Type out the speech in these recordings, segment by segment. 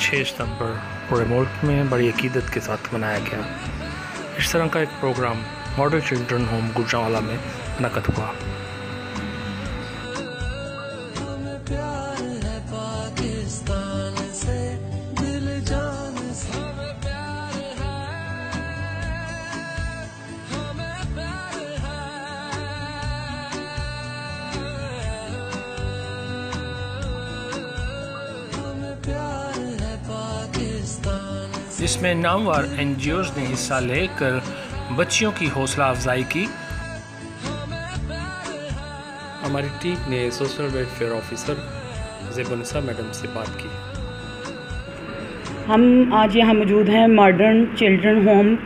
6 सितंबर पूरे मुल्क में बड़ी अकीदत के साथ मनाया गया। इस तरह का एक program model children home Gujranwala में मुनक़्क़द हुआ। जिसमें नामवर NGOs ने हिस्सा लेकर बच्चियों की हौसला अफजाई की। हमारी टीम ने सोशल वेलफेयर ऑफिसर ज़ेबुन्निसा मैडम से बात की। हम आज यहाँ मौजूद हैं मॉडर्न चिल्ड्रन होम।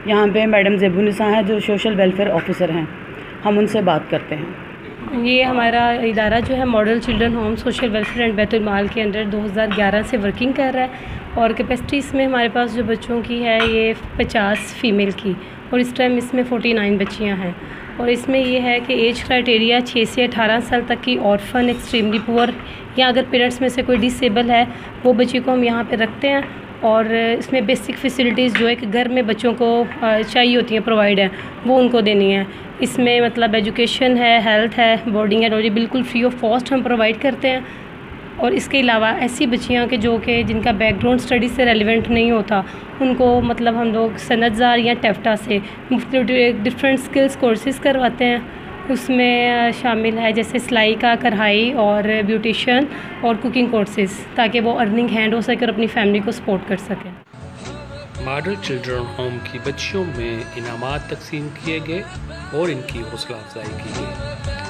यहाँ पे मैडम ज़ेबुन्निसा हैं जो सोशल वेलफेयर ऑफिसर हैं। हम उनसे बात करते हैं। ये हमारा इदारा जो है model children home social welfare and बैतुल माल के अंडर 2011 से वर्किंग कर रहा है और कैपेसिटी इसमें हमारे पास जो बच्चों की है ये 50 फ़ीमेल की और इस टाइम इसमें 49 बच्चियां हैं। और इसमें ये है कि एज क्राइटेरिया 6 से 18 साल तक की ऑर्फन, एक्सट्रीमली पुअर या अगर पेरेंट्स में से कोई डिसेबल है वो बच्ची को हम यहाँ पे रखते हैं। और इसमें बेसिक फैसिलिटीज़ जो एक घर में बच्चों को चाहिए होती हैं प्रोवाइड है वो उनको देनी है। इसमें मतलब एजुकेशन है, हेल्थ है, बोर्डिंग एंड लॉजिंग बिल्कुल फ्री ऑफ कॉस्ट हम प्रोवाइड करते हैं। और इसके अलावा ऐसी बच्चियाँ के जो कि जिनका बैकग्राउंड स्टडी से रेलिवेंट नहीं होता उनको मतलब हम लोग सनतज़ार या टेफ्टा से डिफरेंट स्किल्स कोर्सेज़ करवाते हैं। उसमें शामिल है जैसे सिलाई का, कढ़ाई और ब्यूटिशियन और कुकिंग कोर्सेज़, ताकि वो अर्निंग हैंड हो सके और अपनी फैमिली को सपोर्ट कर सकें। मॉडल चिल्ड्रन होम की बच्चियों में इनामात तकसीम किए गए और इनकी हौसला अफजाई की गई।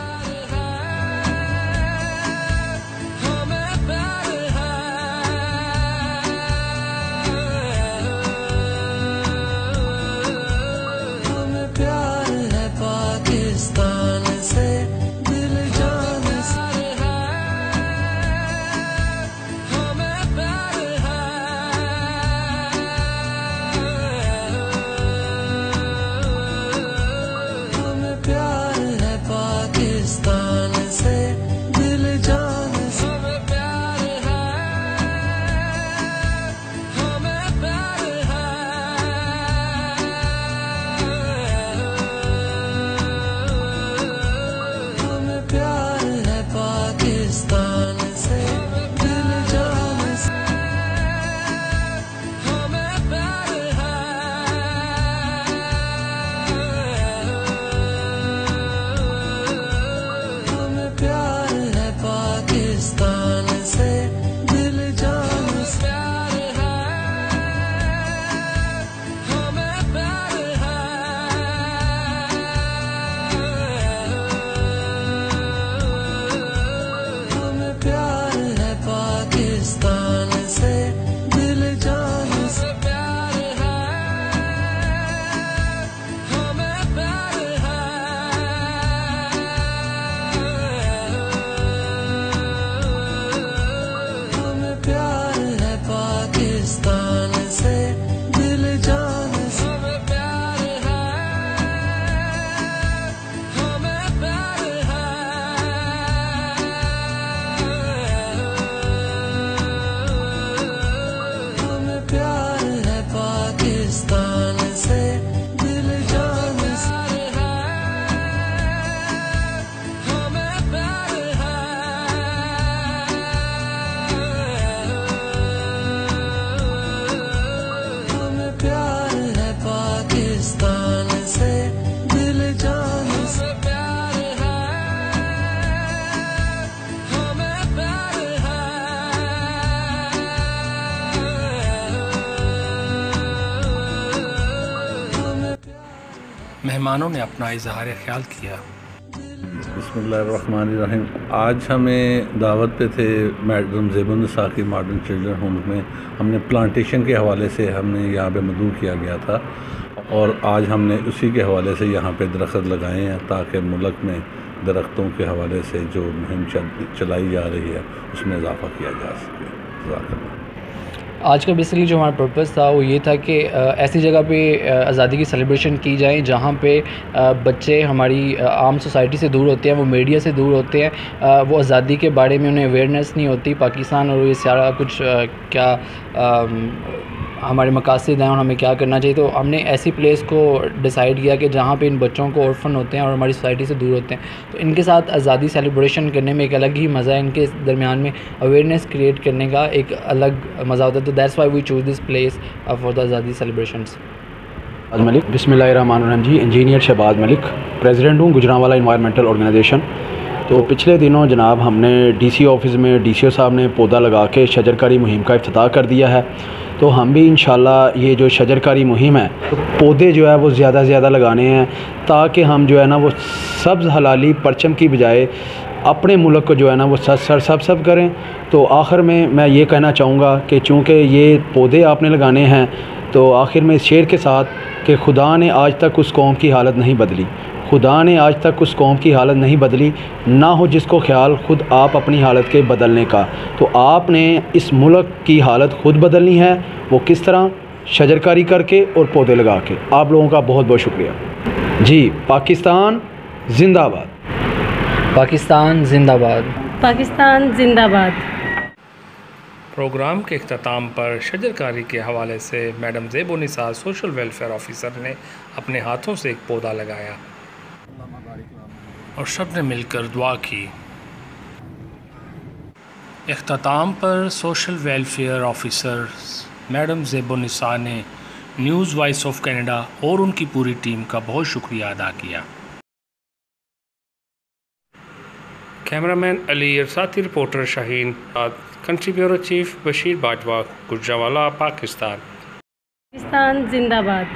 मेहमानों ने अपना इजहार ख्याल किया। बिस्मिल्लाहिर्रहमानिर्रहीम। आज हमें दावत पे थे मैडम ज़ेबुन्निसा की मॉडर्न चिल्ड्रन होम में। हमने प्लांटेशन के हवाले से हमने यहाँ पे मदऊ किया गया था और आज हमने उसी के हवाले से यहाँ पे दरख्त लगाए हैं ताकि मुल्क में दरख्तों के हवाले से जो मुहिम चलाई जा रही है उसमें इजाफ़ा किया जा सके। आज का बेसिकली जो हमारा पर्पस था वो ये था कि ऐसी जगह पे आज़ादी की सेलिब्रेशन की जाए जहाँ पे बच्चे हमारी आम सोसाइटी से दूर होते हैं, वो मीडिया से दूर होते हैं, वो आज़ादी के बारे में उन्हें अवेयरनेस नहीं होती पाकिस्तान और ये सारा कुछ क्या हमारे मकासद हैं और हमें क्या करना चाहिए। तो हमने ऐसी प्लेस को डिसाइड किया कि जहाँ पे इन बच्चों को ऑर्फन होते हैं और हमारी सोसाइटी से दूर होते हैं, तो इनके साथ आज़ादी सेलिब्रेशन करने में एक अलग ही मज़ा है, इनके दरमियान में अवेयरनेस क्रिएट करने का एक अलग मज़ा होता है। तो that's why we choose this place for the आज़ादी सेलिब्रेशंस। मलिक, बिस्मिल्लाहिर्रहमानिर्रहीम जी। इंजीनियर शहबाज मलिक, प्रेसिडेंट हूँ गुजरांवाला इन्वायरमेंटल ऑर्गेनाइजेशन। तो पिछले दिनों जनाब हमने डीसी ऑफिस में डीसीओ साहब ने पौधा लगा के शजरकारी मुहिम का इफ्तिताह कर दिया है। तो हम भी इंशाल्लाह ये जो शजरकारी मुहिम है, तो पौधे जो है वो ज़्यादा से ज़्यादा लगाने हैं ताकि हम जो है ना वो सब्ज़ हलाली परचम की बजाय अपने मुल्क को जो है ना वो सब करें। तो आखिर में मैं ये कहना चाहूँगा कि चूँकि ये पौधे आपने लगाने हैं, तो आखिर में इस शेर के साथ कि खुदा ने आज तक उस कौम की हालत नहीं बदली, खुदा ने आज तक उस कौम की हालत नहीं बदली, ना हो जिसको ख्याल खुद आप अपनी हालत के बदलने का। तो आपने इस मुल्क की हालत खुद बदलनी है। वो किस तरह? शजरकारी करके और पौधे लगा के। आप लोगों का बहुत बहुत शुक्रिया जी। पाकिस्तान जिंदाबाद, पाकिस्तान जिंदाबाद, पाकिस्तान जिंदाबाद। प्रोग्राम के अख्ताम पर शजरकारी के हवाले से मैडम ज़ेबुन्निसा सोशल वेलफेयर ऑफिसर ने अपने हाथों से एक पौधा लगाया और सब ने मिलकर दुआ की। अख्ताम पर सोशल वेलफेयर ऑफिसर मैडम ज़ेबुन्निसा ने न्यूज़ वॉइस ऑफ कनाडा और उनकी पूरी टीम का बहुत शुक्रिया अदा किया। कैमरामैन अली और साथी reporter Shaheen, country bureau chief Bashir Bajwa, Gujranwala, Pakistan. Pakistan जिंदाबाद।